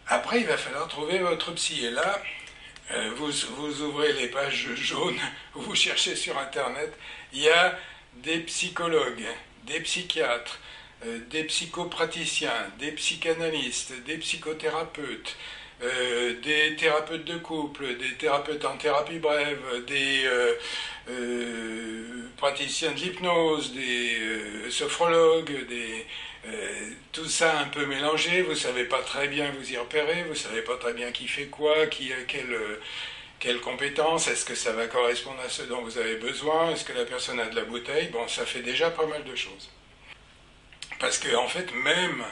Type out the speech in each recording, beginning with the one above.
Après, il va falloir trouver votre psy. Et là, vous ouvrez les pages jaunes, vous cherchez sur Internet, il y a des psychologues, des psychiatres, des psychopraticiens, des psychanalystes, des psychothérapeutes, des thérapeutes de couple, des thérapeutes en thérapie brève, des praticiens de l'hypnose, des sophrologues, tout ça un peu mélangé, vous ne savez pas très bien vous y repérer, vous ne savez pas très bien qui fait quoi, qui a quelle compétence, est-ce que ça va correspondre à ce dont vous avez besoin, est-ce que la personne a de la bouteille, bon, ça fait déjà pas mal de choses. Parce que en fait, même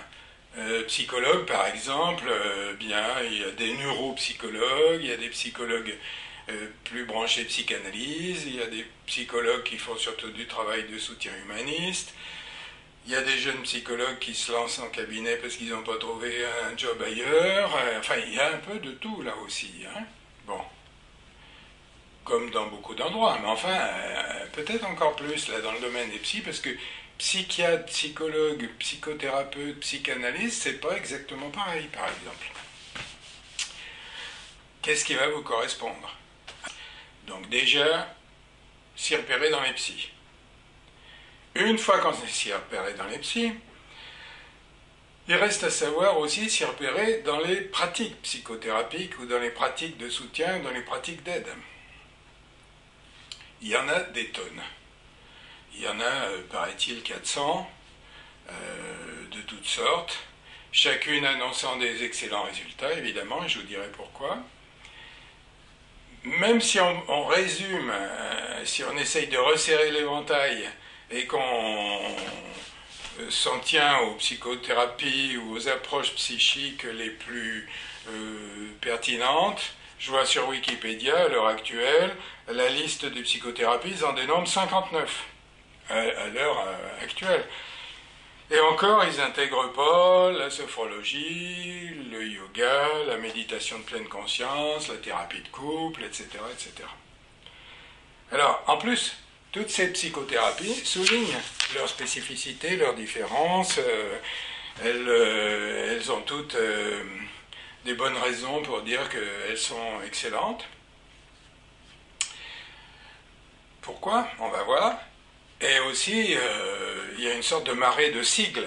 psychologue, par exemple, bien, il y a des neuropsychologues, il y a des psychologues plus branchés psychanalyse, il y a des psychologues qui font surtout du travail de soutien humaniste, il y a des jeunes psychologues qui se lancent en cabinet parce qu'ils n'ont pas trouvé un job ailleurs, enfin, il y a un peu de tout là aussi, hein. Bon, comme dans beaucoup d'endroits, mais enfin, peut-être encore plus là dans le domaine des psys, parce que psychiatre, psychologue, psychothérapeute, psychanalyste, c'est pas exactement pareil, par exemple. Qu'est-ce qui va vous correspondre? Donc déjà, s'y repérer dans les psys. Une fois qu'on s'y repéré dans les psys, il reste à savoir aussi s'y repérer dans les pratiques psychothérapiques ou dans les pratiques de soutien, dans les pratiques d'aide. Il y en a des tonnes. Il y en a, paraît-il, 400, de toutes sortes, chacune annonçant des excellents résultats, évidemment, et je vous dirai pourquoi. Même si on résume, si on essaye de resserrer l'éventail et qu'on s'en tient aux psychothérapies ou aux approches psychiques les plus pertinentes, je vois sur Wikipédia, à l'heure actuelle, la liste des psychothérapies en dénombre 59, à l'heure actuelle. Et encore, ils n'intègrent pas la sophrologie, le yoga, la méditation de pleine conscience, la thérapie de couple, etc., etc. Alors, en plus, toutes ces psychothérapies soulignent leurs spécificités, leurs différences. Elles ont toutes des bonnes raisons pour dire qu'elles sont excellentes. Pourquoi? On va voir. Et aussi, il y a une sorte de marée de sigles.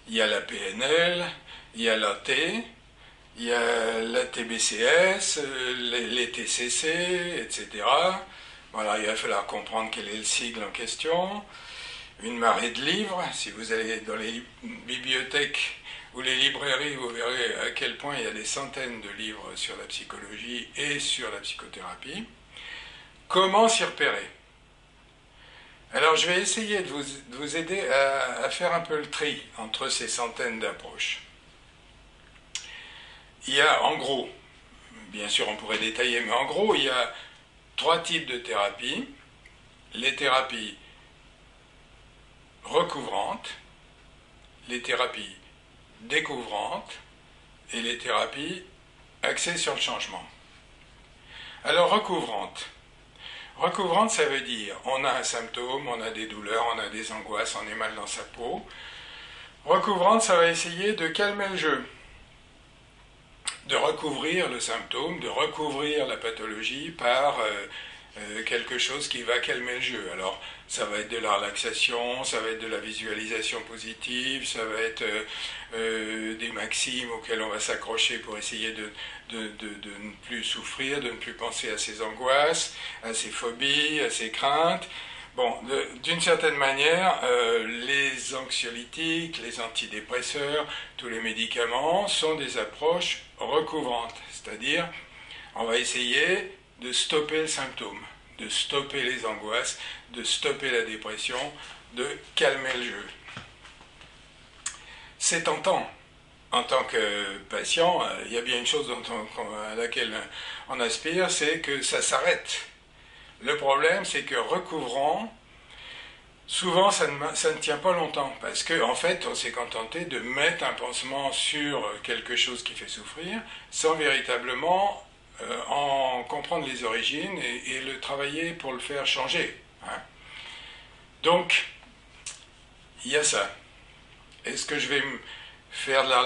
Il y a la PNL, il y a l'AT, il y a la TBCS, les TCC, etc. Voilà, il va falloir comprendre quel est le sigle en question. Une marée de livres. Si vous allez dans les bibliothèques ou les librairies, vous verrez à quel point il y a des centaines de livres sur la psychologie et sur la psychothérapie. Comment s'y repérer? Alors je vais essayer de vous aider à faire un peu le tri entre ces centaines d'approches. Il y a en gros, bien sûr on pourrait détailler, mais en gros il y a 3 types de thérapies. Les thérapies recouvrantes, les thérapies découvrantes et les thérapies axées sur le changement. Alors recouvrantes. Recouvrantes, ça veut dire on a un symptôme, on a des douleurs, on a des angoisses, on est mal dans sa peau. Recouvrantes, ça va essayer de calmer le jeu, de recouvrir le symptôme, de recouvrir la pathologie par quelque chose qui va calmer le jeu. Alors, ça va être de la relaxation, ça va être de la visualisation positive, ça va être des maximes auxquelles on va s'accrocher pour essayer de ne plus souffrir, de ne plus penser à ses angoisses, à ses phobies, à ses craintes. Bon, d'une certaine manière, les anxiolytiques, les antidépresseurs, tous les médicaments sont des approches recouvrantes, c'est-à-dire on va essayer de stopper le symptôme, de stopper les angoisses, de stopper la dépression, de calmer le jeu. C'est tentant. En tant que patient, il y a bien une chose à laquelle on aspire, c'est que ça s'arrête. Le problème, c'est que recouvrant, souvent ça ne tient pas longtemps, parce qu'en fait, on s'est contenté de mettre un pansement sur quelque chose qui fait souffrir, sans véritablement en comprendre les origines et le travailler pour le faire changer. Hein. Donc, il y a ça. Est-ce que je vais faire de la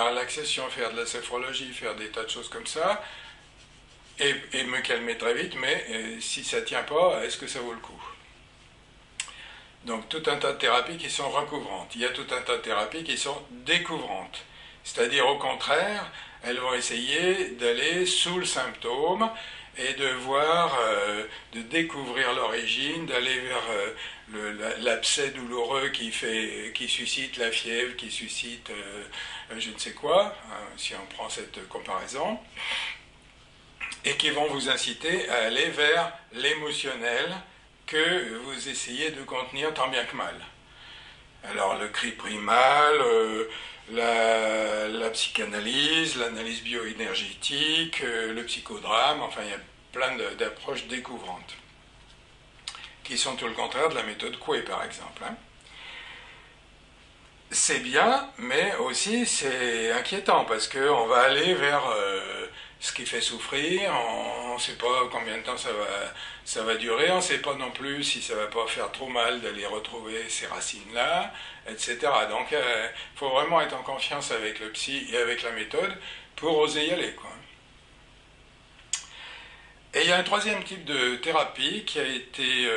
relaxation, faire de la sophrologie, faire des tas de choses comme ça, et me calmer très vite, mais si ça ne tient pas, est-ce que ça vaut le coup? Donc tout un tas de thérapies qui sont recouvrantes. Il y a tout un tas de thérapies qui sont découvrantes. C'est-à-dire au contraire, elles vont essayer d'aller sous le symptôme et de voir, de découvrir l'origine, d'aller vers l'abcès douloureux qui suscite la fièvre, qui suscite je ne sais quoi, hein, si on prend cette comparaison, et qui vont vous inciter à aller vers l'émotionnel que vous essayez de contenir tant bien que mal. Alors le cri primal, la psychanalyse, l'analyse bioénergétique, le psychodrame, enfin il y a plein d'approches découvrantes, qui sont tout le contraire de la méthode Coué par exemple. Hein. C'est bien, mais aussi c'est inquiétant, parce qu'on va aller vers ce qui fait souffrir, on ne sait pas combien de temps ça va durer, on ne sait pas non plus si ça ne va pas faire trop mal d'aller retrouver ces racines-là, etc. Donc il faut vraiment être en confiance avec le psy et avec la méthode pour oser y aller, quoi. Et il y a un troisième type de thérapie qui a été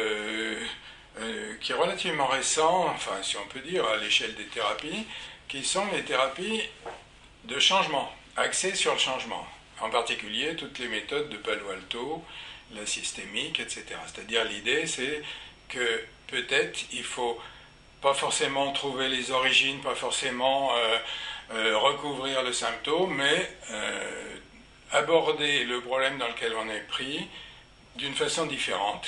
qui est relativement récent, enfin si on peut dire à l'échelle des thérapies, qui sont les thérapies de changement, axées sur le changement. En particulier toutes les méthodes de Palo Alto, la systémique, etc. C'est-à-dire l'idée c'est que peut-être il faut pas forcément trouver les origines, pas forcément recouvrir le symptôme, mais aborder le problème dans lequel on est pris d'une façon différente,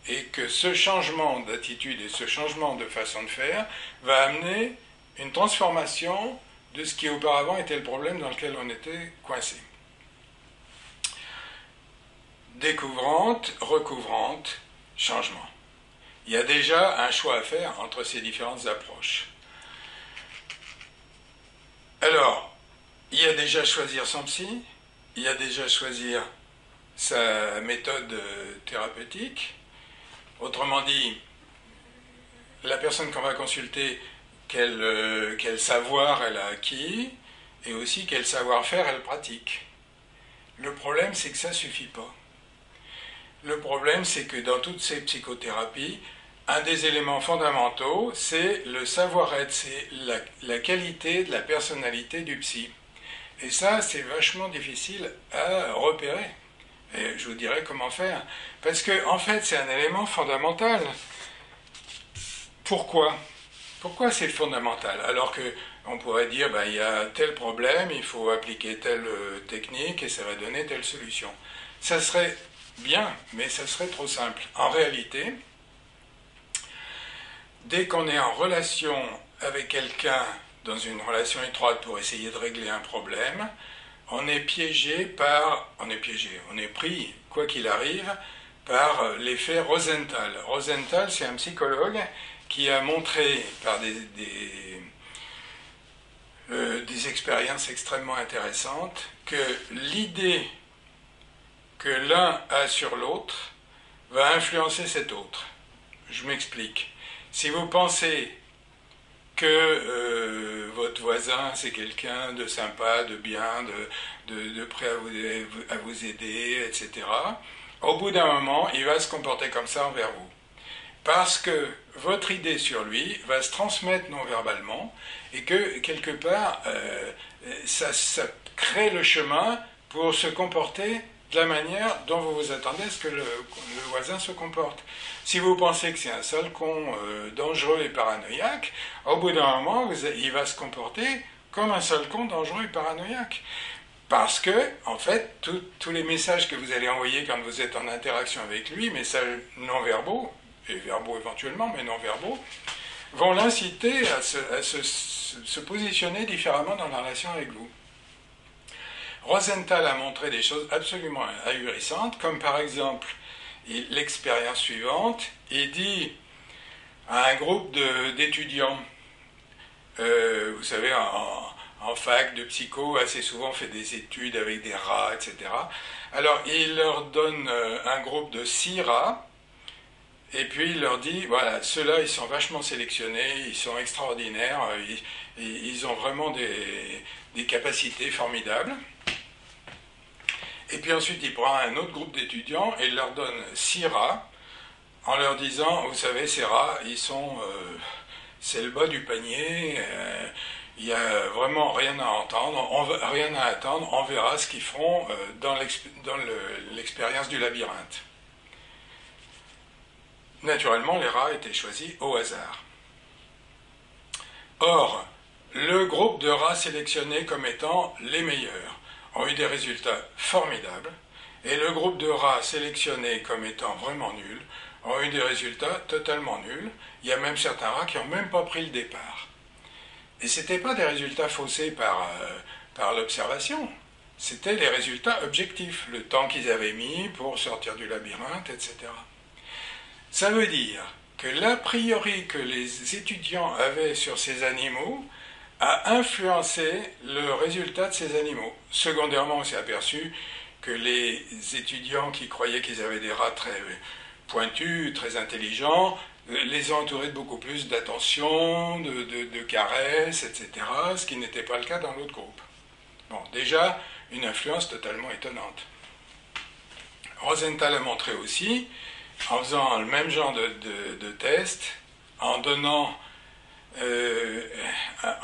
et que ce changement d'attitude et ce changement de façon de faire va amener une transformation de ce qui auparavant était le problème dans lequel on était coincé. Découvrante, recouvrante, changement. Il y a déjà un choix à faire entre ces différentes approches. Alors, il y a déjà choisir son psy, il y a déjà choisir sa méthode thérapeutique. Autrement dit, la personne qu'on va consulter, quel savoir elle a acquis, et aussi quel savoir-faire elle pratique. Le problème, c'est que ça ne suffit pas. Le problème, c'est que dans toutes ces psychothérapies, un des éléments fondamentaux, c'est le savoir-être, c'est la qualité de la personnalité du psy. Et ça, c'est vachement difficile à repérer. Et je vous dirai comment faire. Parce que, en fait, c'est un élément fondamental. Pourquoi? Pourquoi c'est fondamental? Alors qu'on pourrait dire, il y a tel problème, il faut appliquer telle technique et ça va donner telle solution. Ça serait bien, mais ça serait trop simple. En réalité, dès qu'on est en relation avec quelqu'un, dans une relation étroite pour essayer de régler un problème, on est pris, quoi qu'il arrive, par l'effet Rosenthal. Rosenthal, c'est un psychologue qui a montré par des expériences extrêmement intéressantes que l'idée que l'un a sur l'autre va influencer cet autre. Je m'explique. Si vous pensez que votre voisin c'est quelqu'un de sympa, de bien, de prêt à vous aider, etc., au bout d'un moment, il va se comporter comme ça envers vous. Parce que votre idée sur lui va se transmettre non-verbalement et que, quelque part, ça crée le chemin pour se comporter de la manière dont vous vous attendez à ce que le voisin se comporte. Si vous pensez que c'est un sale con dangereux et paranoïaque, au bout d'un moment, il va se comporter comme un sale con dangereux et paranoïaque. Parce que, en fait, tous les messages que vous allez envoyer quand vous êtes en interaction avec lui, messages non-verbaux, et verbaux éventuellement, mais non-verbaux, vont l'inciter à se positionner différemment dans la relation avec vous. Rosenthal a montré des choses absolument ahurissantes, comme par exemple l'expérience suivante. Il dit à un groupe d'étudiants, vous savez, en fac de psycho, assez souvent on fait des études avec des rats, etc. Alors il leur donne un groupe de 6 rats, Et puis il leur dit, voilà, ceux-là, ils sont vachement sélectionnés, ils sont extraordinaires, ils ont vraiment des capacités formidables. Et puis ensuite, il prend un autre groupe d'étudiants et il leur donne 6 rats, en leur disant, vous savez, ces rats, c'est le bas du panier, il n'y a vraiment rien à attendre, on verra ce qu'ils feront dans l'expérience du labyrinthe. Naturellement, les rats étaient choisis au hasard. Or, le groupe de rats sélectionnés comme étant les meilleurs ont eu des résultats formidables, et le groupe de rats sélectionnés comme étant vraiment nuls ont eu des résultats totalement nuls. Il y a même certains rats qui n'ont même pas pris le départ. Et ce n'étaient pas des résultats faussés par l'observation, c'était les résultats objectifs, le temps qu'ils avaient mis pour sortir du labyrinthe, etc. Ça veut dire que l'a priori que les étudiants avaient sur ces animaux a influencé le résultat de ces animaux. Secondairement, on s'est aperçu que les étudiants qui croyaient qu'ils avaient des rats très pointus, très intelligents, les ont entourés de beaucoup plus d'attention, de caresses, etc., ce qui n'était pas le cas dans l'autre groupe. Bon, déjà, une influence totalement étonnante. Rosenthal a montré aussi, en faisant le même genre de test, en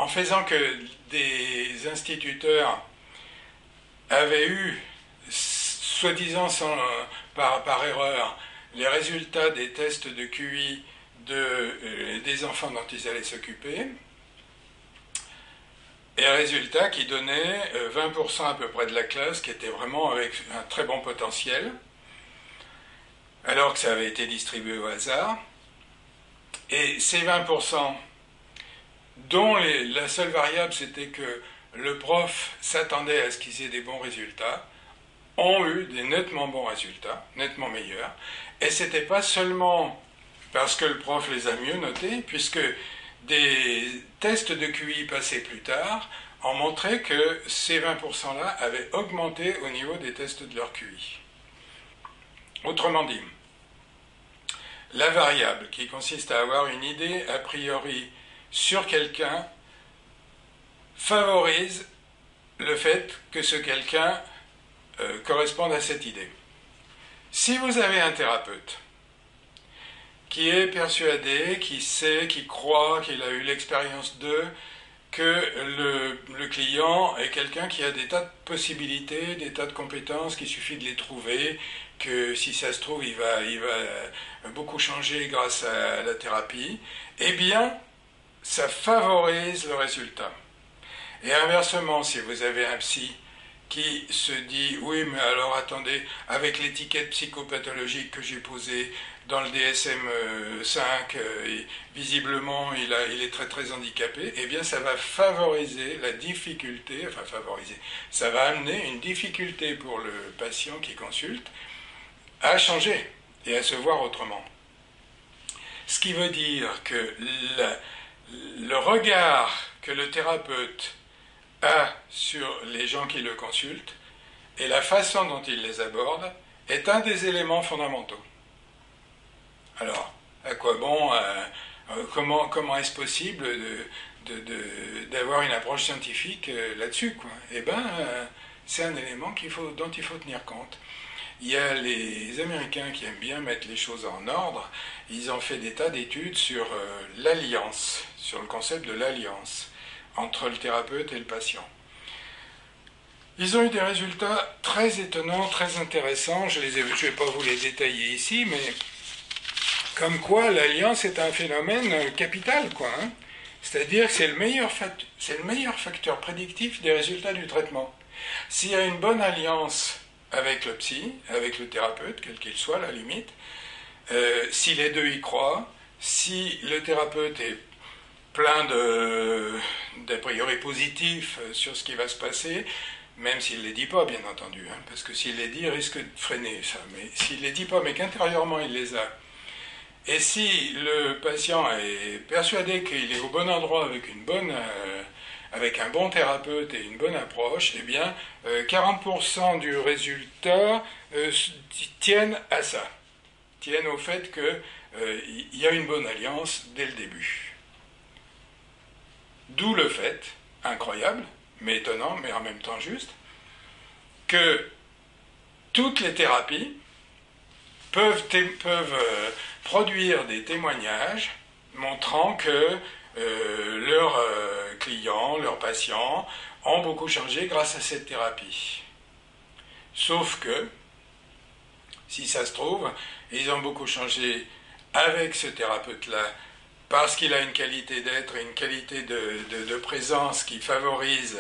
faisant que des instituteurs avaient eu, soi-disant par erreur, les résultats des tests de QI des enfants dont ils allaient s'occuper, et résultat qui donnait 20% à peu près de la classe qui était vraiment avec un très bon potentiel, alors que ça avait été distribué au hasard. Et ces 20%, dont la seule variable c'était que le prof s'attendait à ce qu'ils aient des bons résultats, ont eu des nettement bons résultats, nettement meilleurs. Et ce n'était pas seulement parce que le prof les a mieux notés, puisque des tests de QI passés plus tard ont montré que ces 20%-là avaient augmenté au niveau des tests de leur QI. Autrement dit, la variable qui consiste à avoir une idée a priori sur quelqu'un favorise le fait que ce quelqu'un corresponde à cette idée. Si vous avez un thérapeute qui est persuadé, qui sait, qui croit, qu'il a eu l'expérience que le client est quelqu'un qui a des tas de possibilités, des tas de compétences, qu'il suffit de les trouver, que si ça se trouve, il va beaucoup changer grâce à la thérapie, eh bien, ça favorise le résultat. Et inversement, si vous avez un psy qui se dit « Oui, mais alors attendez, avec l'étiquette psychopathologique que j'ai posée dans le DSM-5, visiblement il est très très handicapé », eh bien ça va favoriser la difficulté, ça va amener une difficulté pour le patient qui consulte à changer et à se voir autrement. Ce qui veut dire que le regard que le thérapeute a sur les gens qui le consultent et la façon dont il les aborde est un des éléments fondamentaux. Alors, à quoi bon, comment est-ce possible d'avoir une approche scientifique là-dessus, quoi? Eh bien, c'est un élément dont il faut tenir compte. Il y a les Américains qui aiment bien mettre les choses en ordre. Ils ont fait des tas d'études sur l'alliance, sur le concept de l'alliance entre le thérapeute et le patient. Ils ont eu des résultats très étonnants, très intéressants. Je ne vais pas vous les détailler ici, mais comme quoi l'alliance est un phénomène capital, quoi. Hein. C'est-à-dire que c'est le meilleur facteur prédictif des résultats du traitement. S'il y a une bonne alliance avec le psy, avec le thérapeute, quel qu'il soit, à la limite, si les deux y croient, si le thérapeute est plein d'a priori positifs sur ce qui va se passer, même s'il ne les dit pas, bien entendu, hein, parce que s'il les dit, il risque de freiner ça, mais s'il ne les dit pas, mais qu'intérieurement il les a, et si le patient est persuadé qu'il est au bon endroit avec un bon thérapeute et une bonne approche, eh bien, 40% du résultat tiennent à ça, tiennent au fait que il y a une bonne alliance dès le début. D'où le fait, incroyable, mais étonnant, mais en même temps juste, que toutes les thérapies peuvent produire des témoignages montrant que leurs clients, leurs patients ont beaucoup changé grâce à cette thérapie. Sauf que, si ça se trouve, ils ont beaucoup changé avec ce thérapeute-là, parce qu'il a une qualité d'être et une qualité de présence qui favorise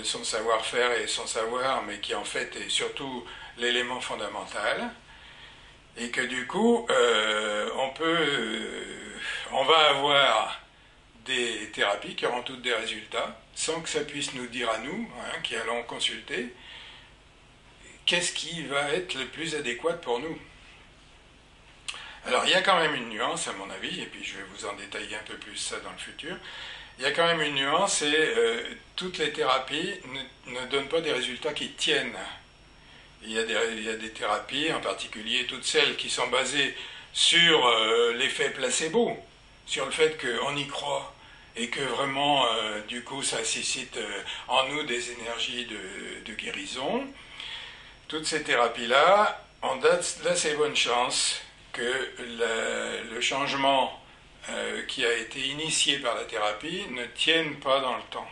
son savoir-faire et son savoir, mais qui en fait est surtout l'élément fondamental, et que du coup, on va avoir des thérapies qui auront toutes des résultats, sans que ça puisse nous dire à nous, qui allons consulter, qu'est-ce qui va être le plus adéquat pour nous. Alors il y a quand même une nuance à mon avis, et puis je vais vous en détailler un peu plus ça dans le futur. Il y a quand même une nuance, et toutes les thérapies ne donnent pas des résultats qui tiennent. Il y a des thérapies, en particulier toutes celles qui sont basées sur l'effet placebo, sur le fait qu'on y croit, et que vraiment, du coup, ça suscite en nous des énergies de guérison. Toutes ces thérapies-là ont d'assez bonnes chances que le changement qui a été initié par la thérapie ne tienne pas dans le temps.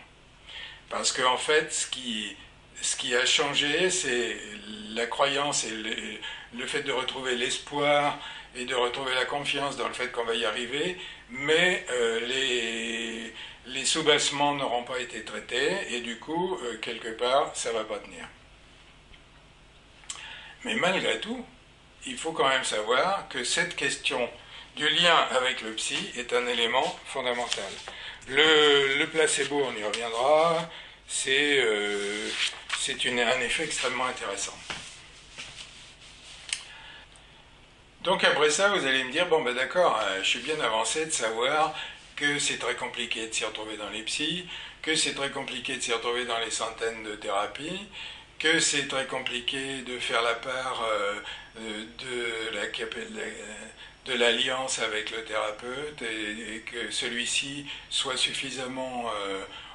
Parce qu'en fait, ce qui a changé, c'est la croyance et le fait de retrouver l'espoir et de retrouver la confiance dans le fait qu'on va y arriver, mais les soubassements n'auront pas été traités, et du coup, quelque part, ça ne va pas tenir. Mais malgré tout, il faut quand même savoir que cette question du lien avec le psy est un élément fondamental. Le placebo, on y reviendra, c'est un effet extrêmement intéressant. Donc après ça, vous allez me dire, bon ben d'accord, je suis bien avancé de savoir que c'est très compliqué de s'y retrouver dans les psys, que c'est très compliqué de s'y retrouver dans les centaines de thérapies, que c'est très compliqué de faire la part de l'alliance avec le thérapeute, et que celui-ci soit suffisamment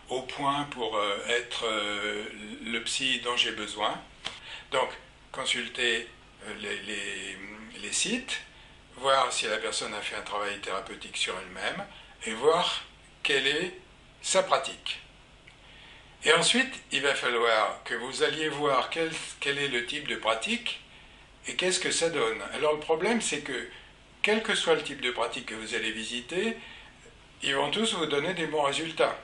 au point pour être le psy dont j'ai besoin. Donc, consulter les sites, voir si la personne a fait un travail thérapeutique sur elle-même, et voir quelle est sa pratique. Et ensuite, il va falloir que vous alliez voir quel est le type de pratique et qu'est-ce que ça donne. Alors le problème, c'est que, quel que soit le type de pratique que vous allez visiter, ils vont tous vous donner des bons résultats.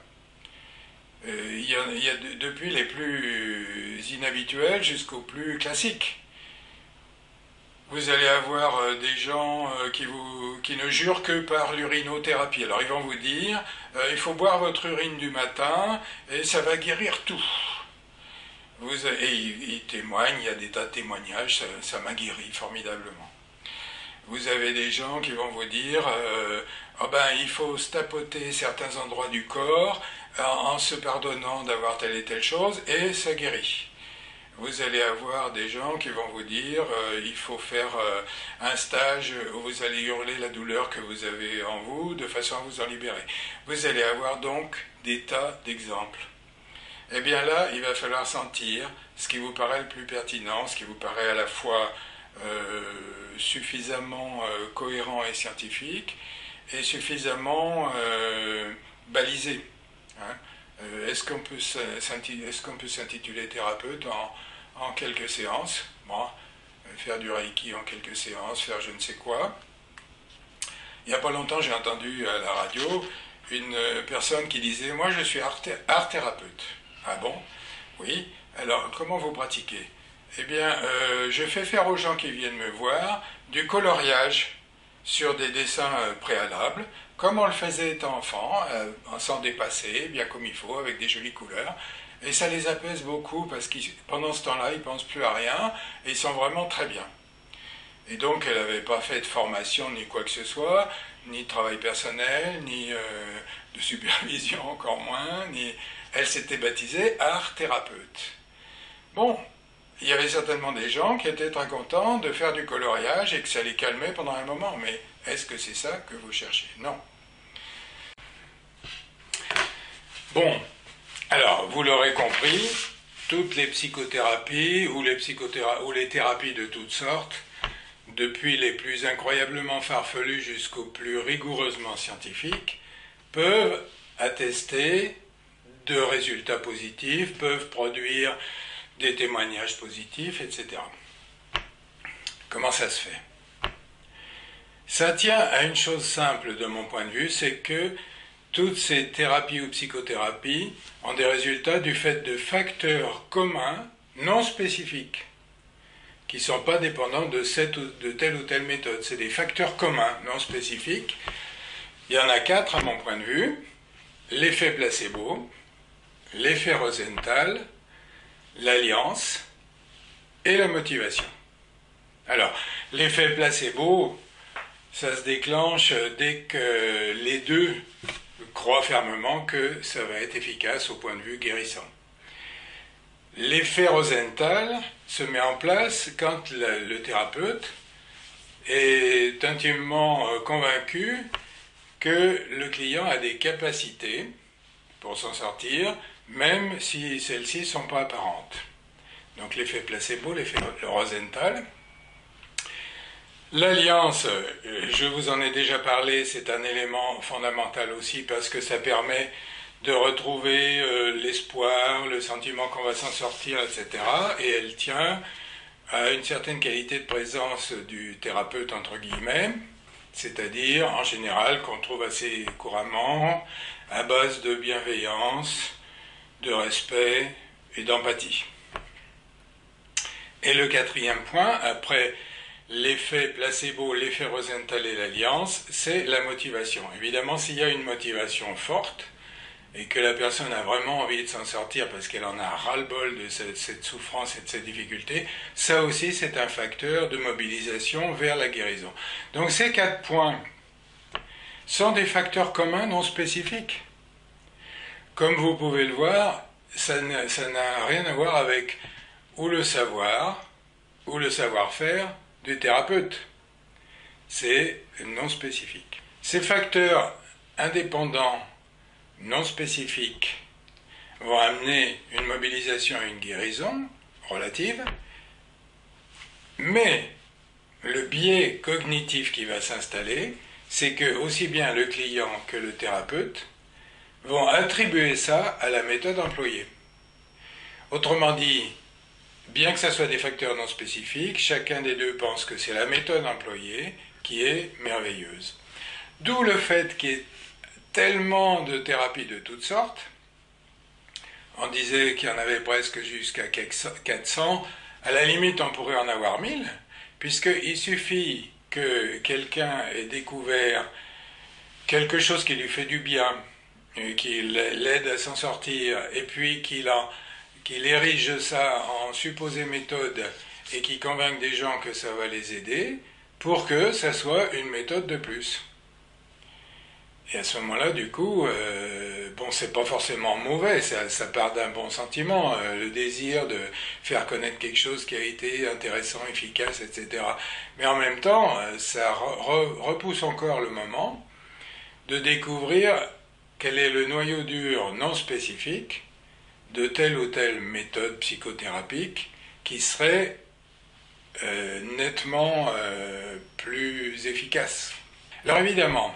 Il y a depuis les plus inhabituels jusqu'aux plus classiques. Vous allez avoir des gens qui ne jurent que par l'urinothérapie. Alors ils vont vous dire, il faut boire votre urine du matin et ça va guérir tout. Et ils témoignent, il y a des tas de témoignages, ça m'a guéri formidablement. Vous avez des gens qui vont vous dire, il faut se tapoter certains endroits du corps en se pardonnant d'avoir telle et telle chose, et ça guérit. Vous allez avoir des gens qui vont vous dire il faut faire un stage où vous allez hurler la douleur que vous avez en vous de façon à vous en libérer. Vous allez avoir donc des tas d'exemples. Eh bien là, il va falloir sentir ce qui vous paraît le plus pertinent, ce qui vous paraît à la fois suffisamment cohérent et scientifique, et suffisamment balisé. Hein. Est-ce qu'on peut s'intituler thérapeute en quelques séances? Bon, faire du Reiki en quelques séances, faire je ne sais quoi. Il n'y a pas longtemps, j'ai entendu à la radio une personne qui disait « Moi, je suis art thérapeute. » Ah bon? Oui. Alors, comment vous pratiquez? Eh bien, je fais faire aux gens qui viennent me voir du coloriage sur des dessins préalables, comme on le faisait étant enfant, sans dépasser, bien comme il faut, avec des jolies couleurs. Et ça les apaise beaucoup, parce que pendant ce temps-là, ils ne pensent plus à rien, et ils sont vraiment très bien. Et donc, elle n'avait pas fait de formation, ni quoi que ce soit, ni de travail personnel, ni de supervision, encore moins, elle s'était baptisée art thérapeute. Bon, il y avait certainement des gens qui étaient très contents de faire du coloriage et que ça les calmait pendant un moment, mais Est-ce que c'est ça que vous cherchez? Non. Bon, alors, vous l'aurez compris, toutes les psychothérapies ou les thérapies de toutes sortes, depuis les plus incroyablement farfelues jusqu'aux plus rigoureusement scientifiques, peuvent attester de résultats positifs, peuvent produire des témoignages positifs, etc. Comment ça se fait? Ça tient à une chose simple de mon point de vue, c'est que toutes ces thérapies ou psychothérapies ont des résultats du fait de facteurs communs non spécifiques, qui ne sont pas dépendants de telle ou telle méthode. C'est des facteurs communs non spécifiques. Il y en a 4 à mon point de vue: l'effet placebo, l'effet Rosenthal, l'alliance et la motivation. Alors, l'effet placebo, ça se déclenche dès que les deux croient fermement que ça va être efficace au point de vue guérissant. L'effet Rosenthal se met en place quand le thérapeute est intimement convaincu que le client a des capacités pour s'en sortir, même si celles-ci ne sont pas apparentes. Donc l'effet placebo, l'effet Rosenthal. L'alliance, je vous en ai déjà parlé, c'est un élément fondamental aussi parce que ça permet de retrouver l'espoir, le sentiment qu'on va s'en sortir, etc. Et elle tient à une certaine qualité de présence du thérapeute, entre guillemets, c'est-à-dire en général qu'on trouve assez couramment à base de bienveillance, de respect et d'empathie. Et le 4e point, après l'effet placebo, l'effet Rosenthal et l'alliance, c'est la motivation. Évidemment, s'il y a une motivation forte et que la personne a vraiment envie de s'en sortir parce qu'elle en a ras-le-bol de cette souffrance et de cette difficulté, ça aussi c'est un facteur de mobilisation vers la guérison. Donc ces 4 points sont des facteurs communs non spécifiques. Comme vous pouvez le voir, ça n'a rien à voir avec ou le savoir ou le savoir-faire du thérapeute. C'est non spécifique. Ces facteurs indépendants, non spécifiques, vont amener une mobilisation et une guérison relative, mais le biais cognitif qui va s'installer, c'est que aussi bien le client que le thérapeute vont attribuer ça à la méthode employée. Autrement dit, bien que ce soit des facteurs non spécifiques, chacun des deux pense que c'est la méthode employée qui est merveilleuse. D'où le fait qu'il y ait tellement de thérapies de toutes sortes. On disait qu'il y en avait presque jusqu'à 400. À la limite, on pourrait en avoir 1000, puisqu'il suffit que quelqu'un ait découvert quelque chose qui lui fait du bien, qui l'aide à s'en sortir, et puis qu'il érige ça en supposée méthode et qui convainc des gens que ça va les aider, pour que ça soit une méthode de plus. Et à ce moment-là, du coup, c'est pas forcément mauvais, ça part d'un bon sentiment, le désir de faire connaître quelque chose qui a été intéressant, efficace, etc. Mais en même temps, ça repousse encore le moment de découvrir quel est le noyau dur non spécifique de telle ou telle méthode psychothérapique qui serait nettement plus efficace. Alors évidemment,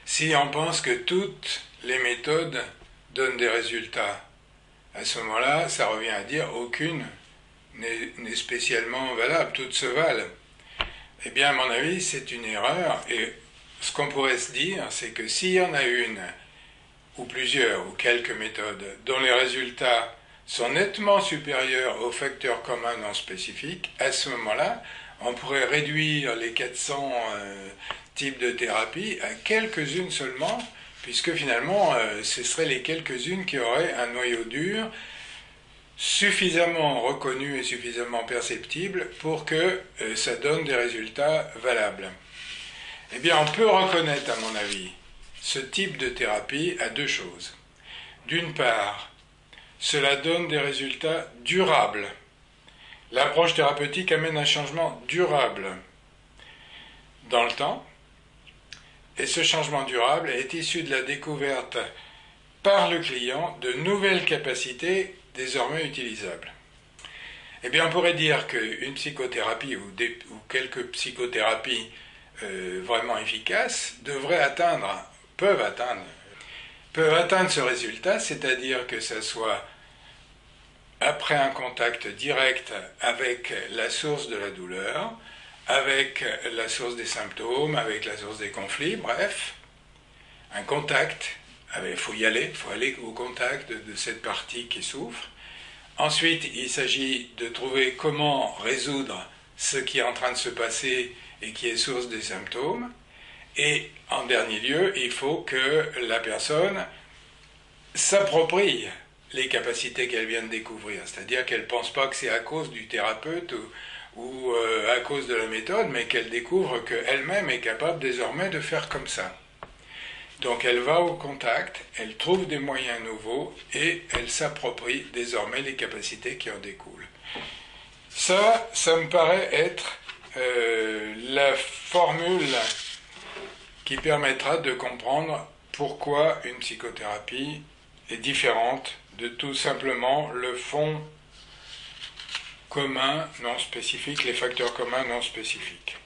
si on pense que toutes les méthodes donnent des résultats, à ce moment-là, ça revient à dire aucune n'est spécialement valable, toutes se valent. Eh bien, à mon avis, c'est une erreur, et ce qu'on pourrait se dire, c'est que s'il y en a une, ou plusieurs, ou quelques méthodes, dont les résultats sont nettement supérieurs aux facteurs communs non spécifiques, à ce moment-là, on pourrait réduire les 400 types de thérapie à quelques-unes seulement, puisque finalement, ce seraient les quelques-unes qui auraient un noyau dur suffisamment reconnu et suffisamment perceptible pour que ça donne des résultats valables. Eh bien, on peut reconnaître, à mon avis, ce type de thérapie à 2 choses. D'une part, cela donne des résultats durables. L'approche thérapeutique amène un changement durable. dans le temps, et ce changement durable est issu de la découverte par le client de nouvelles capacités désormais utilisables. Eh bien, on pourrait dire qu'une psychothérapie ou quelques psychothérapies vraiment efficaces peuvent atteindre ce résultat, c'est-à-dire que ce soit après un contact direct avec la source de la douleur, avec la source des symptômes, avec la source des conflits, bref, un contact, il faut aller au contact de cette partie qui souffre. Ensuite, il s'agit de trouver comment résoudre ce qui est en train de se passer et qui est source des symptômes. Et en dernier lieu, il faut que la personne s'approprie les capacités qu'elle vient de découvrir. C'est-à-dire qu'elle ne pense pas que c'est à cause du thérapeute ou à cause de la méthode, mais qu'elle découvre qu'elle-même est capable désormais de faire comme ça. Donc elle va au contact, elle trouve des moyens nouveaux et elle s'approprie désormais les capacités qui en découlent. Ça me paraît être la formule qui permettra de comprendre pourquoi une psychothérapie est différente de tout simplement le fond commun non spécifique, les facteurs communs non spécifiques.